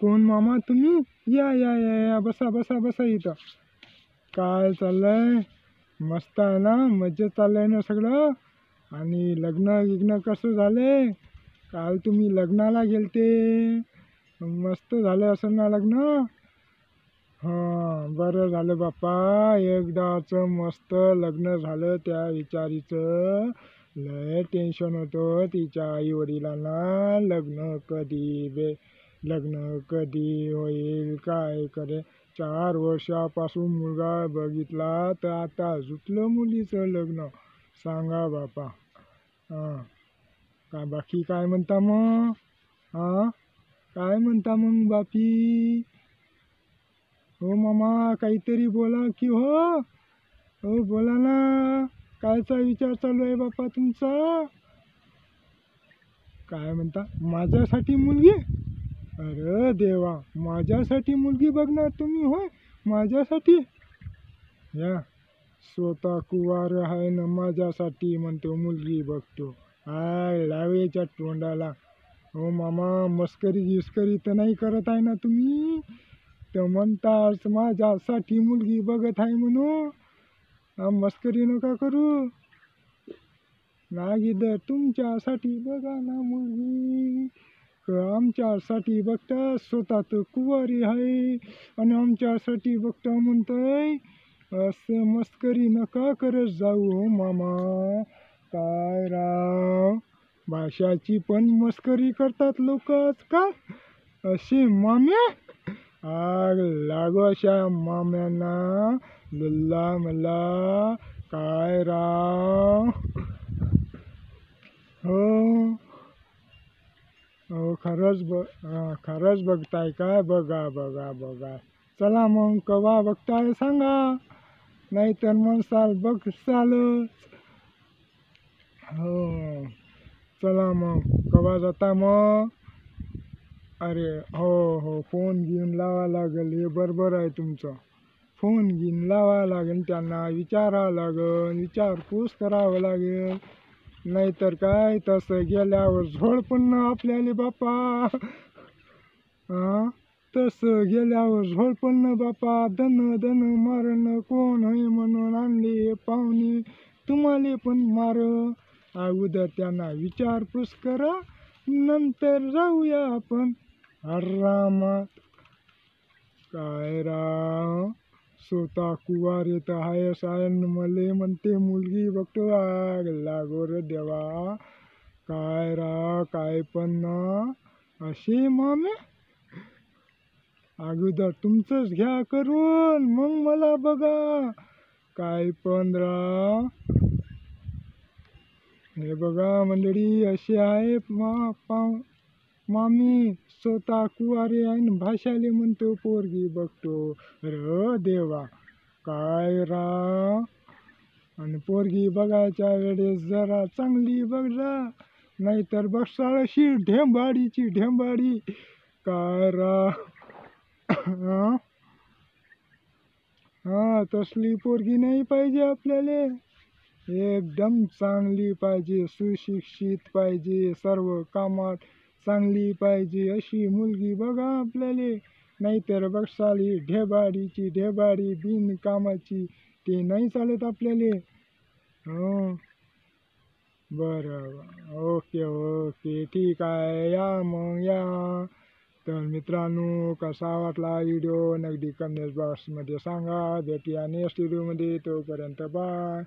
कोण मामा तुम्ही? या या या या बसा बसा बसा इथं. काय चाललंय? मस्त आहे ना? मजेत चाललंय ना सगळं? आणि लग्न कसं झालंय? काल तुम्ही लग्नाला गेलते, मस्त झालं असेल ना लग्न? हां, बरं झालं बाप्पा, एकदाचं मस्त लग्न झालं. त्या विचारीचं लय टेन्शन होतं तिच्या आई वडिलांना. लग्न कधी होईल काय करे. 4 वर्षापासून मुलगा बघितला तर आता जुटलं मुलीचं लग्न. सांगा बापा. हां, काय बाकी काय म्हणता मग? हां, काय म्हणता मग बापी? हो मामा, काहीतरी बोला की हो. हो बोला ना, कायचा विचार चालू आहे बापा तुमचा? काय म्हणता? माझ्यासाठी मुलगी? अरे देवा, माझ्यासाठी मुलगी बघणार तुम्ही? होय, माझ्यासाठी? या, स्वतः कुवार आहे ना, माझ्यासाठी म्हणतो मुलगी बघतो. हाय लावेच्या तोंडाला. हो मामा, मस्करी गिस्करी तर नाही करत आहे ना तुम्ही? तर म्हणताच माझ्यासाठी मुलगी बघत आहे म्हणून. मस्करी नका करू. नागीदर तुमच्यासाठी बघा ना मुलगी, आमच्यासाठी बघता. स्वतः तर कुवारी आहे आणि आमच्यासाठी बघता म्हणतोय. असं मस्करी नका करत जाऊ हो मामा. काय राव, भाषाची पण मस्करी करतात लोक का असे माम्या? आग लागो अशा माम्यांना. लुल्ला मला काय राव. हो हो, खरंच बघताय काय? बघा बघा बघा. चला मग कवा बघताय सांगा, नाहीतर म्हणसाल बघसालच. हो, चला मग कवा जाता मग? अरे हो हो, फोन घेऊन लावा लागेल. हे बरोबर आहे तुमचं. फोन घेऊन लावा लागेल, त्यांना विचारावं लागेल, विचारपूस करावं लागेल. नाहीतर काय, तसं गेल्यावर झोड पण न आपल्याला बापा. हां, तसं गेल्यावर झोड पण न बापा. दन मारण कोण आहे म्हणून आणले पाहुणे, तुम्हाला पण मार. अगोदर त्यांना विचारपूस करा, नंतर जाऊया आपण आरामात. काय राव, स्वतः कुवार येत आहे सायन मले म्हणते मुलगी बघतो. आग लागो रे देवा. काय राव, काय पण ना असे मामे. अगोदर तुमचंच घ्या करून, मग मला बघा. काय पण राव. हे बघा मंडळी, असे आहे मामी. स्वतः कुवारी आहे न भाषाले म्हणतो पोरगी बघतो. अरे देवा, काय राव. आणि पोरगी बघायच्या वेळेस जरा चांगली बघा, नाहीतर बघसाल अशी ढेंबाडीची ढेंबाडी. काय राव. हां हां, तसली पोरगी नाही पाहिजे आपल्याला. एकदम चांगली पाहिजे, सुशिक्षित पाहिजे, सर्व कामात चांगली पाहिजे अशी मुलगी बघा आपल्याला. नाहीतर बघसाल ही ढेबाडीची ढेबाडी बिनकामाची, ते नाही चालत आपल्याला. हो, बरं, ओके ओके, ठीक आहे. या मग या. तर मित्रांनो, कसा वाटला व्हिडिओ नक्की कमेंट बॉक्समध्ये सांगा. भेटूया नेक्स्ट व्हिडिओमध्ये. तोपर्यंत बाय.